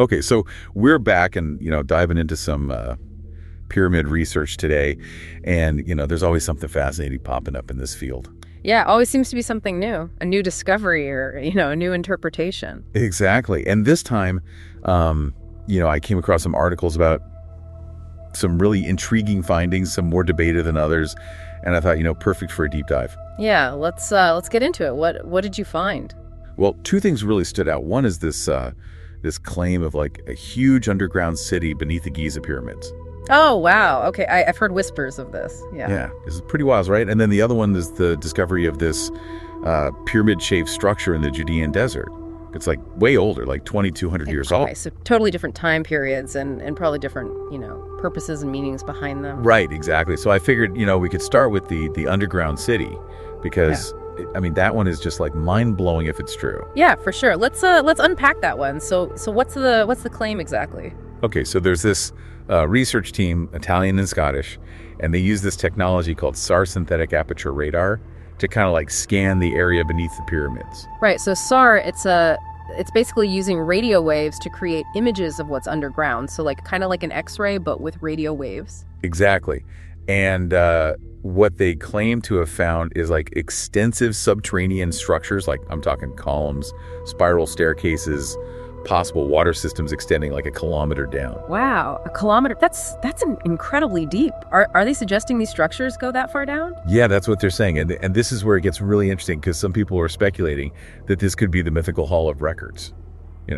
Okay, so we're back and, diving into some pyramid research today. And, there's always something fascinating popping up in this field. Yeah, always seems to be something new, a new discovery or, a new interpretation. Exactly. And this time, I came across some articles about some really intriguing findings, some more debated than others. And I thought, perfect for a deep dive. Yeah, let's get into it. What did you find? Well, two things really stood out. One is this claim of like a huge underground city beneath the Giza pyramids. Oh, wow. Okay, I've heard whispers of this. Yeah, this is pretty wild, right? And then the other one is the discovery of this pyramid-shaped structure in the Judean Desert. It's like way older, like 2,200 years old. So totally different time periods and probably different, purposes and meanings behind them. Right, exactly. So I figured, we could start with the underground city because, that one is just like mind-blowing if it's true. Yeah, for sure. Let's unpack that one. So what's the claim exactly? Okay, so there's this research team, Italian and Scottish, and they use this technology called SAR synthetic aperture radar to kind of like scan the area beneath the pyramids. Right. So SAR, it's basically using radio waves to create images of what's underground. So like kind of like an X-ray, but with radio waves. Exactly. And what they claim to have found is like extensive subterranean structures, like I'm talking columns, spiral staircases, possible water systems extending like 1 kilometer down. Wow, 1 kilometer. That's incredibly deep. Are they suggesting these structures go that far down? Yeah, that's what they're saying. And this is where it gets really interesting because some people are speculating that this could be the mythical Hall of Records.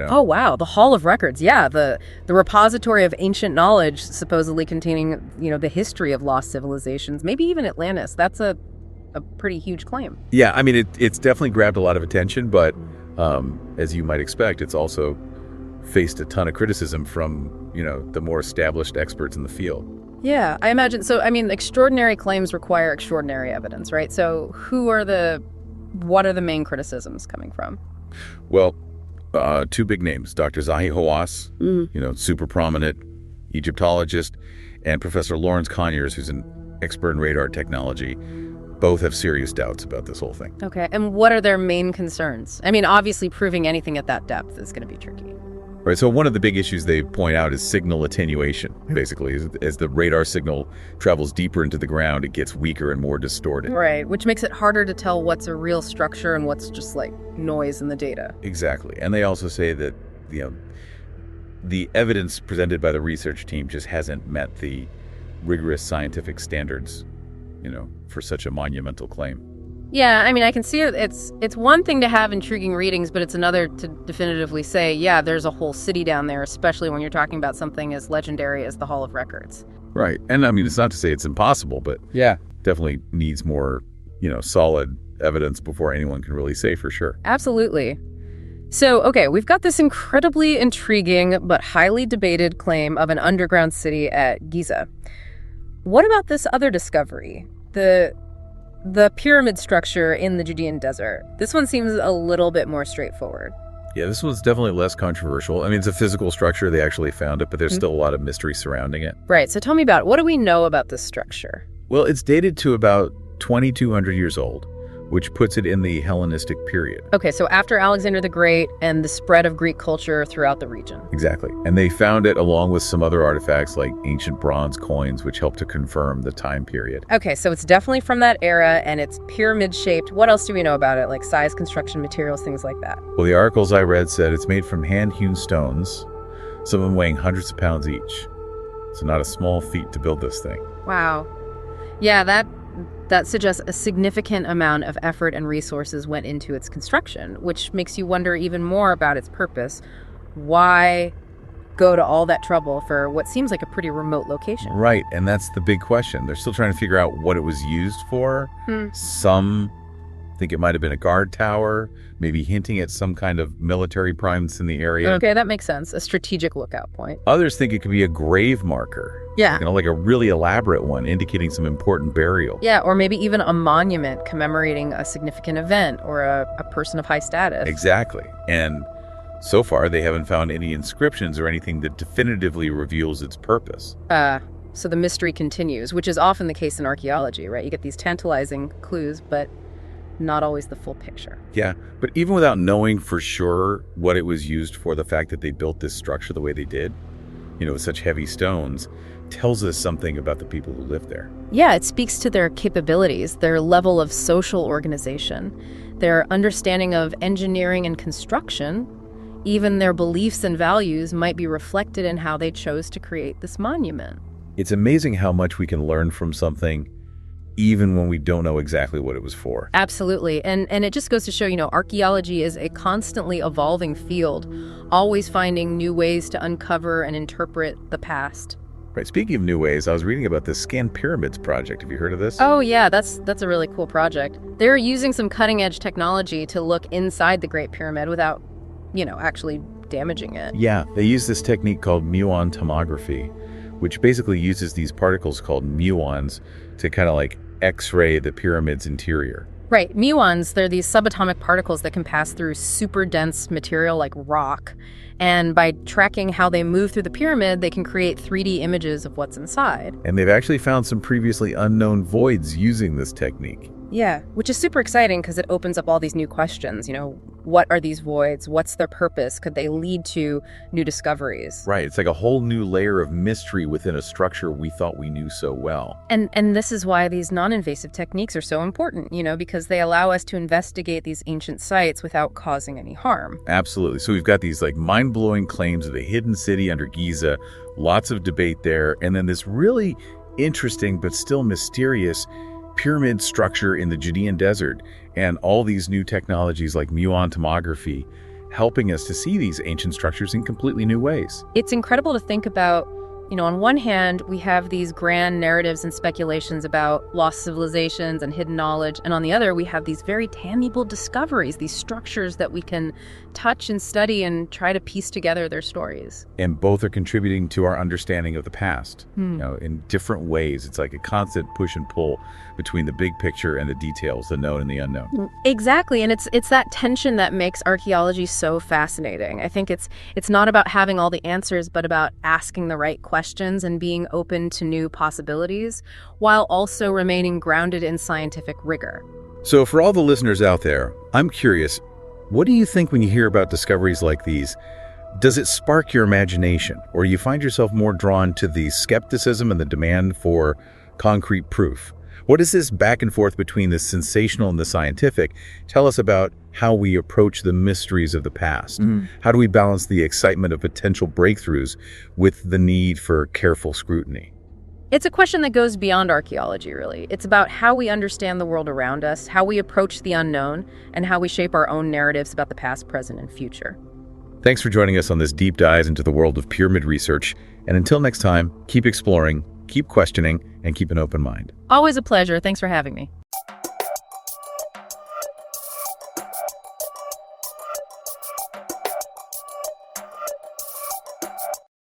Oh, wow. The Hall of Records. Yeah, the repository of ancient knowledge supposedly containing, the history of lost civilizations, maybe even Atlantis. That's a pretty huge claim. Yeah, it's definitely grabbed a lot of attention, but as you might expect, it's also faced a ton of criticism from, the more established experts in the field. Yeah, I imagine. So, extraordinary claims require extraordinary evidence, right? So what are the main criticisms coming from? Well, two big names, Dr. Zahi Hawass, super prominent Egyptologist, and Professor Lawrence Conyers, who's an expert in radar technology. Both have serious doubts about this whole thing. Okay, and what are their main concerns? Obviously proving anything at that depth is going to be tricky. Right, so one of the big issues they point out is signal attenuation. Basically, as the radar signal travels deeper into the ground, it gets weaker and more distorted. Right, which makes it harder to tell what's a real structure and what's just like noise in the data. Exactly, and they also say that the evidence presented by the research team just hasn't met the rigorous scientific standards, for such a monumental claim. Yeah, I can see it's one thing to have intriguing readings, but it's another to definitively say, yeah, there's a whole city down there, especially when you're talking about something as legendary as the Hall of Records. Right. And it's not to say it's impossible, but yeah, definitely needs more, solid evidence before anyone can really say for sure. Absolutely. So, okay, we've got this incredibly intriguing but highly debated claim of an underground city at Giza. What about this other discovery? The pyramid structure in the Judean Desert. This one seems a little bit more straightforward. Yeah, this one's definitely less controversial. It's a physical structure. They actually found it, but there's still a lot of mystery surrounding it. Right. So tell me about it. What do we know about this structure? Well, it's dated to about 2,200 years old, which puts it in the Hellenistic period. Okay, so after Alexander the Great and the spread of Greek culture throughout the region. Exactly. And they found it along with some other artifacts like ancient bronze coins, which help to confirm the time period. Okay, so it's definitely from that era and it's pyramid-shaped. What else do we know about it? Like size, construction, materials, things like that? Well, the articles I read said it's made from hand-hewn stones, some of them weighing hundreds of pounds each. So not a small feat to build this thing. Wow. Yeah, that suggests a significant amount of effort and resources went into its construction, which makes you wonder even more about its purpose. Why go to all that trouble for what seems like a pretty remote location? Right, and that's the big question. They're still trying to figure out what it was used for. Some think it might have been a guard tower, maybe hinting at some kind of military presence in the area. Okay, that makes sense. A strategic lookout point. Others think it could be a grave marker. Yeah. Like a really elaborate one indicating some important burial. Yeah, or maybe even a monument commemorating a significant event or a person of high status. Exactly. And so far, they haven't found any inscriptions or anything that definitively reveals its purpose. So the mystery continues, which is often the case in archaeology, right? You get these tantalizing clues, but not always the full picture. Yeah, but even without knowing for sure what it was used for, the fact that they built this structure the way they did, with such heavy stones, tells us something about the people who lived there. Yeah, it speaks to their capabilities, their level of social organization, their understanding of engineering and construction. Even their beliefs and values might be reflected in how they chose to create this monument. It's amazing how much we can learn from something even when we don't know exactly what it was for. Absolutely. And it just goes to show, archaeology is a constantly evolving field, always finding new ways to uncover and interpret the past. Right. Speaking of new ways, I was reading about this ScanPyramids project. Have you heard of this? Oh, yeah, that's a really cool project. They're using some cutting-edge technology to look inside the Great Pyramid without, actually damaging it. Yeah, they use this technique called muon tomography, which basically uses these particles called muons to kind of like X-ray the pyramid's interior. Right. Muons, they're these subatomic particles that can pass through super dense material like rock. And by tracking how they move through the pyramid, they can create 3D images of what's inside. And they've actually found some previously unknown voids using this technique. Yeah, which is super exciting because it opens up all these new questions. What are these voids? What's their purpose? Could they lead to new discoveries? Right. It's like a whole new layer of mystery within a structure we thought we knew so well. And this is why these non-invasive techniques are so important, because they allow us to investigate these ancient sites without causing any harm. Absolutely. So we've got these like mind-blowing claims of a hidden city under Giza, lots of debate there, and then this really interesting but still mysterious pyramid structure in the Judean Desert, and all these new technologies like muon tomography helping us to see these ancient structures in completely new ways. It's incredible to think about, on one hand, we have these grand narratives and speculations about lost civilizations and hidden knowledge, and on the other, we have these very tangible discoveries, these structures that we can touch and study and try to piece together their stories. And both are contributing to our understanding of the past, in different ways. It's like a constant push and pull between the big picture and the details, the known and the unknown. Exactly, and it's that tension that makes archaeology so fascinating. I think it's not about having all the answers, but about asking the right questions and being open to new possibilities, while also remaining grounded in scientific rigor. So for all the listeners out there, I'm curious, what do you think when you hear about discoveries like these? Does it spark your imagination, or do you find yourself more drawn to the skepticism and the demand for concrete proof? What does this back and forth between the sensational and the scientific tell us about how we approach the mysteries of the past? How do we balance the excitement of potential breakthroughs with the need for careful scrutiny? It's a question that goes beyond archaeology, really. It's about how we understand the world around us, how we approach the unknown, and how we shape our own narratives about the past, present, and future. Thanks for joining us on this deep dive into the world of pyramid research. And until next time, keep exploring, keep questioning, and keep an open mind. Always a pleasure. Thanks for having me.